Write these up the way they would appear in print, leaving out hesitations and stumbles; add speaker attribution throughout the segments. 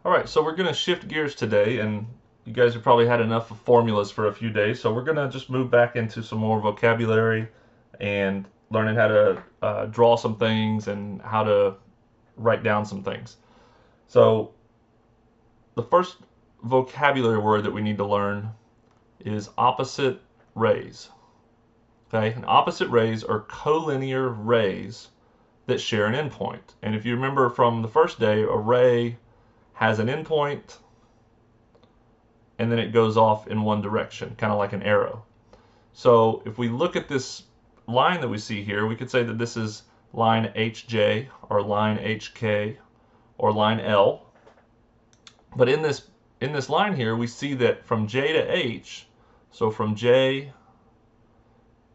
Speaker 1: All right, so we're going to shift gears today, and you guys have probably had enough of formulas for a few days, so we're going to just move back into some more vocabulary and learning how to draw some things and how to write down some things. So, the first vocabulary word that we need to learn is opposite rays. Okay, and opposite rays are collinear rays that share an endpoint. And if you remember from the first day, a ray has an endpoint and then it goes off in one direction, kind of like an arrow. So if we look at this line that we see here, we could say that this is line HJ or line HK or line L. But in this line here, we see that from J to H, so from J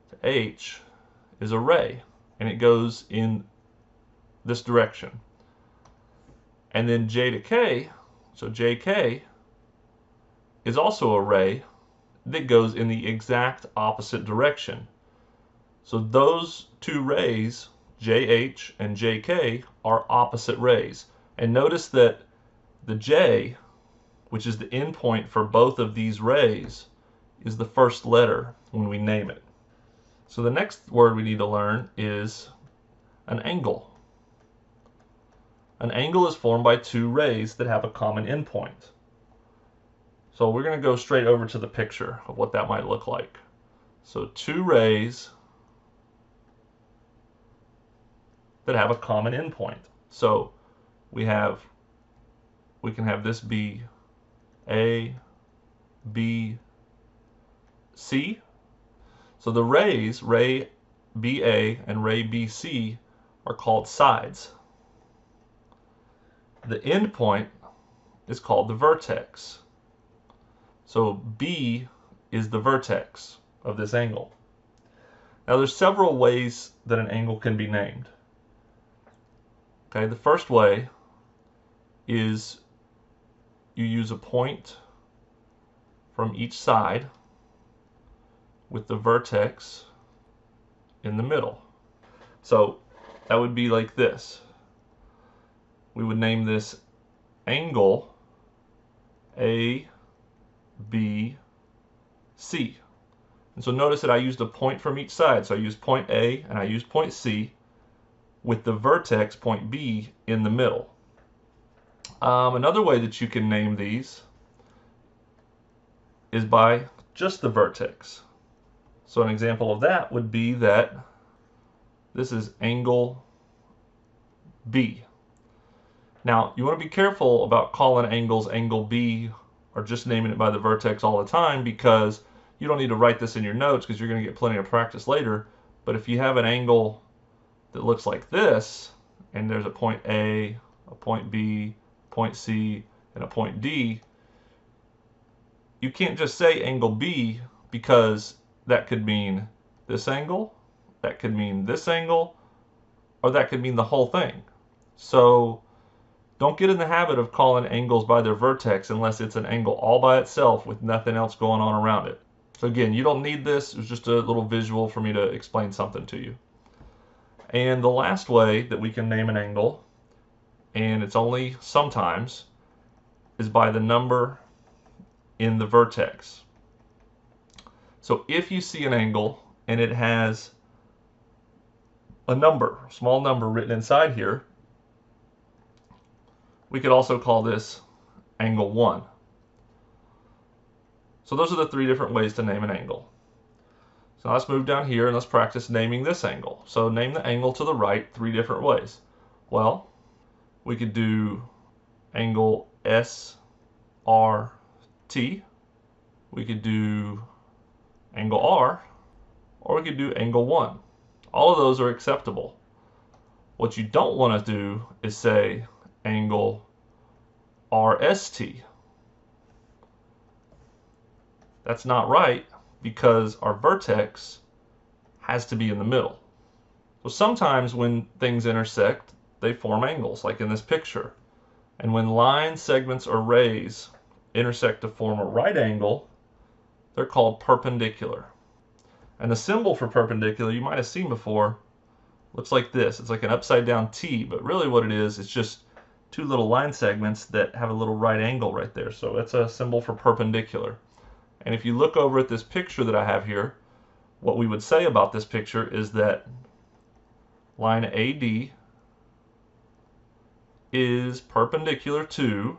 Speaker 1: to H is a ray, and it goes in this direction. And then J to K, so JK, is also a ray that goes in the exact opposite direction. So those two rays, JH and JK, are opposite rays. And notice that the J, which is the endpoint for both of these rays, is the first letter when we name it. So the next word we need to learn is an angle. An angle is formed by two rays that have a common endpoint. So we're going to go straight over to the picture of what that might look like. So two rays that have a common endpoint. So we can have this be A, B, C. So the rays, ray BA and ray BC, are called sides. The endpoint is called the vertex. So B is the vertex of this angle. Now there's several ways that an angle can be named. Okay, the first way is you use a point from each side with the vertex in the middle. So that would be like this. We would name this angle A, B, C. And so notice that I used a point from each side. So I used point A and I used point C with the vertex, point B, in the middle. Another way that you can name these is by just the vertex. So an example of that would be that this is angle B. Now, you want to be careful about calling angles angle B or just naming it by the vertex all the time, because you don't need to write this in your notes because you're going to get plenty of practice later. But if you have an angle that looks like this, and there's a point A, a point B, point C, and a point D, you can't just say angle B, because that could mean this angle, that could mean this angle, or that could mean the whole thing. So don't get in the habit of calling angles by their vertex unless it's an angle all by itself with nothing else going on around it. So again, you don't need this. It was just a little visual for me to explain something to you. And the last way that we can name an angle, and it's only sometimes, is by the number in the vertex. So if you see an angle and it has a number, small number written inside here, we could also call this angle 1. So those are the three different ways to name an angle. So let's move down here and let's practice naming this angle. So name the angle to the right three different ways. Well, we could do angle SRT. We could do angle R, or we could do angle 1. All of those are acceptable. What you don't want to do is say angle RST. That's not right, because our vertex has to be in the middle. So sometimes when things intersect, they form angles, like in this picture. And when line segments or rays intersect to form a right angle, they're called perpendicular. And the symbol for perpendicular you might have seen before looks like this. It's like an upside down T, but really what it is, it's just two little line segments that have a little right angle right there. So that's a symbol for perpendicular. And if you look over at this picture that I have here, what we would say about this picture is that line AD is perpendicular to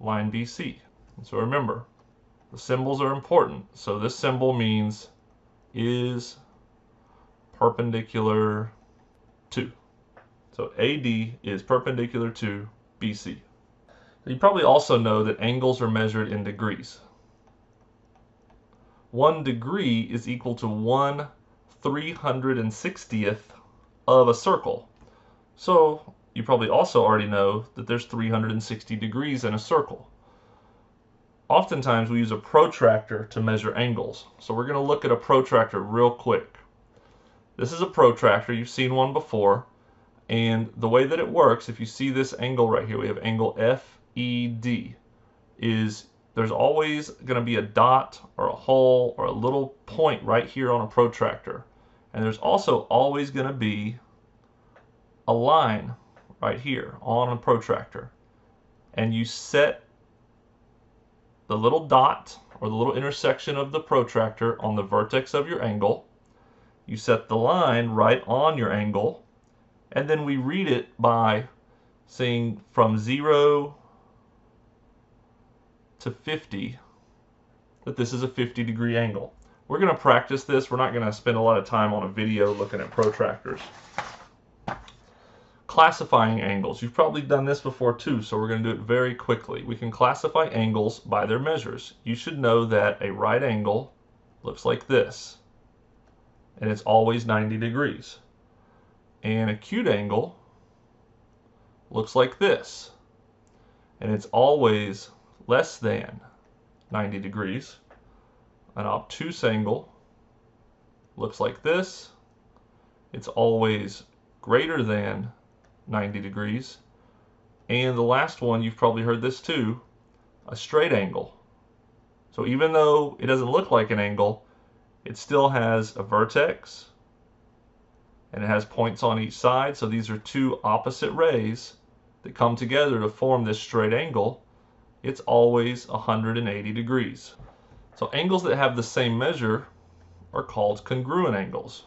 Speaker 1: line BC. And so remember, the symbols are important. So this symbol means is perpendicular to. So AD is perpendicular to BC. You probably also know that angles are measured in degrees. 1 degree is equal to 1/360th of a circle. So you probably also already know that there's 360 degrees in a circle. Oftentimes we use a protractor to measure angles. So we're going to look at a protractor real quick. This is a protractor. You've seen one before. And the way that it works, if you see this angle right here, we have angle FED, is there's always going to be a dot or a hole or a little point right here on a protractor. And there's also always going to be a line right here on a protractor. And you set the little dot or the little intersection of the protractor on the vertex of your angle. You set the line right on your angle. And then we read it by saying from 0 to 50 that this is a 50-degree angle. We're going to practice this. We're not going to spend a lot of time on a video looking at protractors. Classifying angles. You've probably done this before too, so we're going to do it very quickly. We can classify angles by their measures. You should know that a right angle looks like this, and it's always 90 degrees. An acute angle looks like this, and it's always less than 90 degrees. An obtuse angle looks like this. It's always greater than 90 degrees. And the last one, you've probably heard this too, a straight angle. So even though it doesn't look like an angle, it still has a vertex and it has points on each side. So these are two opposite rays that come together to form this straight angle. It's always 180 degrees. So angles that have the same measure are called congruent angles.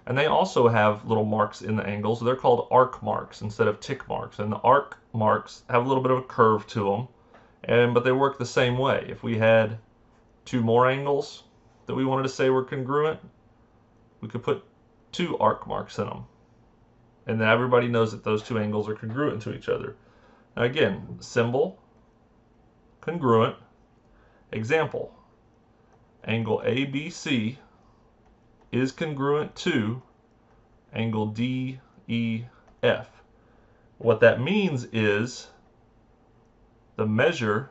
Speaker 1: And they also have little marks in the angles. They're called arc marks instead of tick marks. And the arc marks have a little bit of a curve to them, but they work the same way. If we had two more angles that we wanted to say were congruent, we could put two arc marks in them. And then everybody knows that those two angles are congruent to each other. Now again, symbol, congruent. Example, angle ABC is congruent to angle DEF. What that means is the measure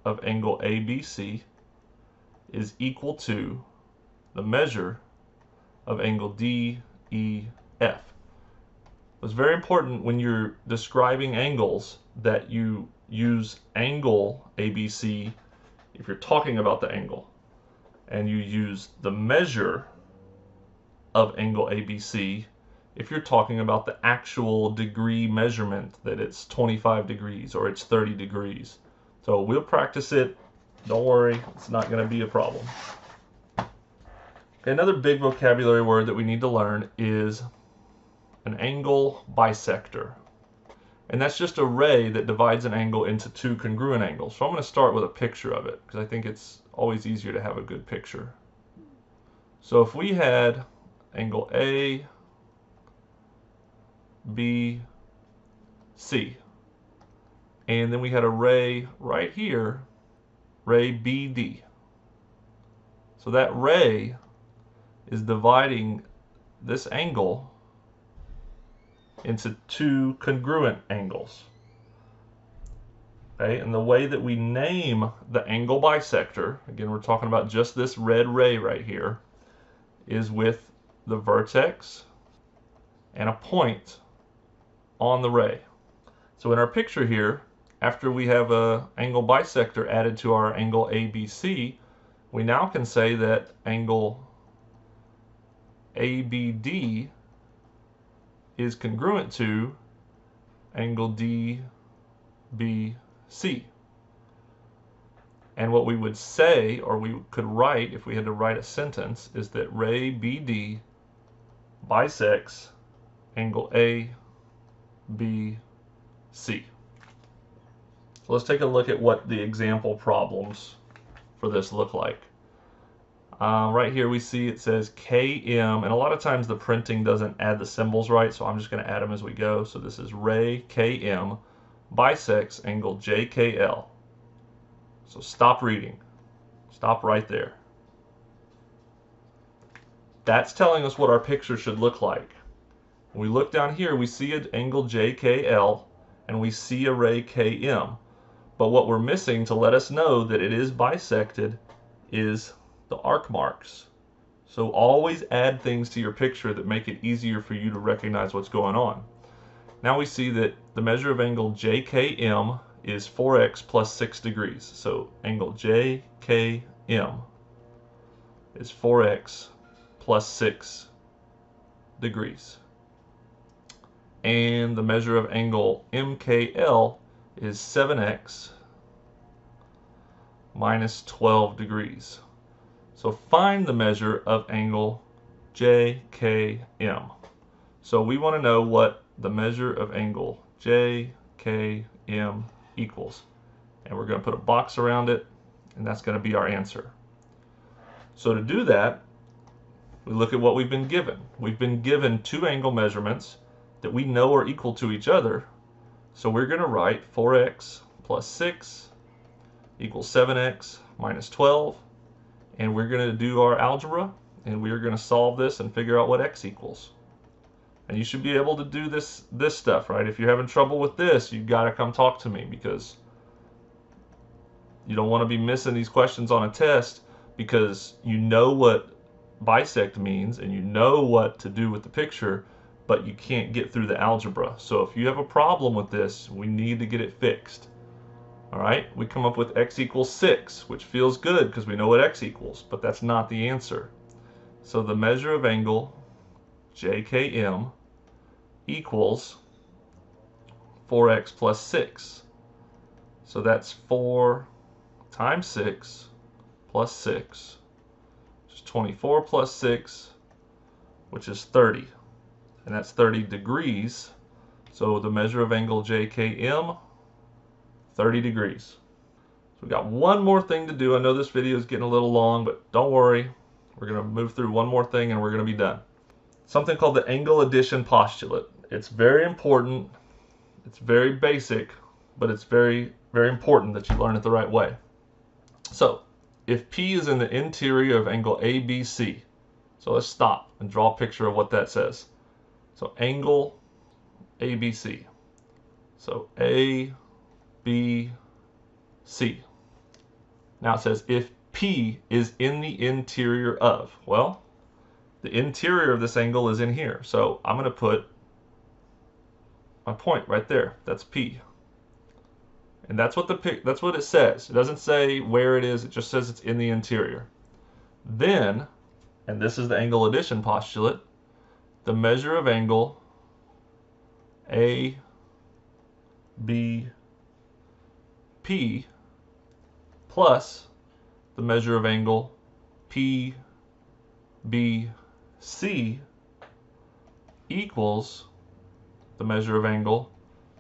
Speaker 1: of angle ABC is equal to the measure of angle DEF. It's very important when you're describing angles that you use angle ABC if you're talking about the angle, and you use the measure of angle ABC if you're talking about the actual degree measurement, that it's 25 degrees or it's 30 degrees. So we'll practice it. Don't worry, it's not going to be a problem. Okay, another big vocabulary word that we need to learn is an angle bisector. And that's just a ray that divides an angle into two congruent angles. So I'm going to start with a picture of it because I think it's always easier to have a good picture. So if we had angle A, B, C, and then we had a ray right here, ray BD. So that ray is dividing this angle into two congruent angles. Okay, and the way that we name the angle bisector, again we're talking about just this red ray right here, is with the vertex and a point on the ray. So in our picture here, after we have an angle bisector added to our angle ABC, we now can say that angle ABD is congruent to angle DBC. And what we would say, or we could write if we had to write a sentence, is that ray BD bisects angle ABC. So let's take a look at what the example problems for this look like. Right here we see it says KM, and a lot of times the printing doesn't add the symbols right, so I'm just going to add them as we go. So this is ray KM bisects angle JKL. So stop reading. Stop right there. That's telling us what our picture should look like. When we look down here, we see an angle JKL and we see a ray KM. But what we're missing to let us know that it is bisected is the arc marks. So always add things to your picture that make it easier for you to recognize what's going on. Now we see that the measure of angle JKM is 4x plus 6 degrees. So angle JKM is 4x plus 6 degrees. And the measure of angle MKL is 7x minus 12 degrees. So find the measure of angle JKM. So we want to know what the measure of angle JKM equals. And we're going to put a box around it, and that's going to be our answer. So to do that, we look at what we've been given. We've been given two angle measurements that we know are equal to each other. So we're going to write 4x plus 6 equals 7x minus 12. And we're going to do our algebra, and we're going to solve this and figure out what x equals. And you should be able to do this stuff, right? If you're having trouble with this, you've got to come talk to me, because you don't want to be missing these questions on a test because you know what bisect means and you know what to do with the picture, but you can't get through the algebra. So if you have a problem with this, we need to get it fixed. All right, we come up with x equals 6, which feels good because we know what x equals, but that's not the answer. So the measure of angle JKM equals 4x plus 6. So that's 4 times 6 plus 6, which is 24 plus 6, which is 30. And that's 30 degrees. So the measure of angle JKM, 30 degrees. So we've got one more thing to do. I know this video is getting a little long, but don't worry. We're going to move through one more thing and we're going to be done. Something called the angle addition postulate. It's very important. It's very basic, but it's very, very important that you learn it the right way. So if P is in the interior of angle ABC, so let's stop and draw a picture of what that says. So angle ABC. So A, B, C. Now it says if P is in the interior of. Well, the interior of this angle is in here. So I'm going to put my point right there. That's P. And that's what it says. It doesn't say where it is. It just says it's in the interior. Then, and this is the angle addition postulate, the measure of angle A, B, P plus the measure of angle P, B, C equals the measure of angle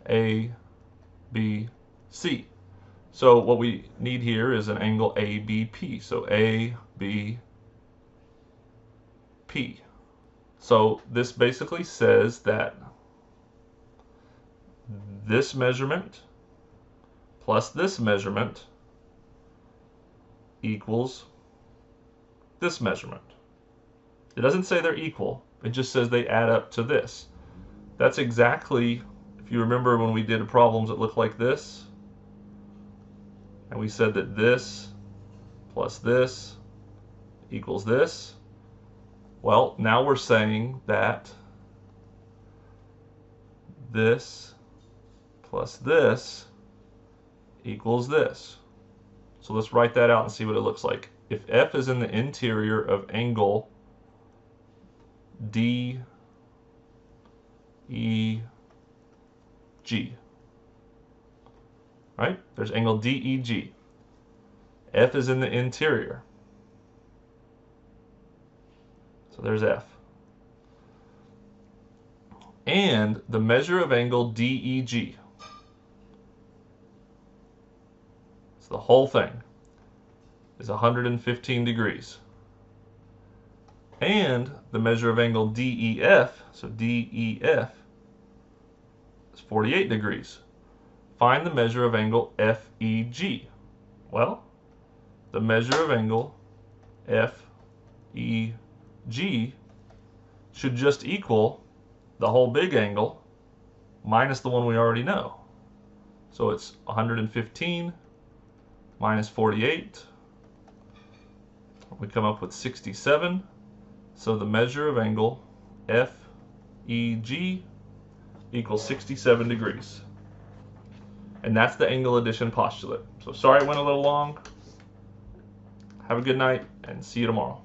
Speaker 1: A, B, C. So what we need here is an angle ABP. So ABP. So this basically says that this measurement plus this measurement equals this measurement. It doesn't say they're equal. It just says they add up to this. That's exactly, if you remember when we did problems that look like this, and we said that this plus this equals this. Well, now we're saying that this plus this equals this. So let's write that out and see what it looks like. If F is in the interior of angle D, E, DEG. Right? There's angle DEG. F is in the interior. So there's F. And the measure of angle DEG. So the whole thing is 115 degrees. And the measure of angle DEF, so DEF, is 48 degrees. Find the measure of angle FEG. Well, the measure of angle FEG should just equal the whole big angle minus the one we already know. So it's 115 minus 48. We come up with 67. So the measure of angle FEG equals 67 degrees. And that's the angle addition postulate. So sorry it went a little long. Have a good night and see you tomorrow.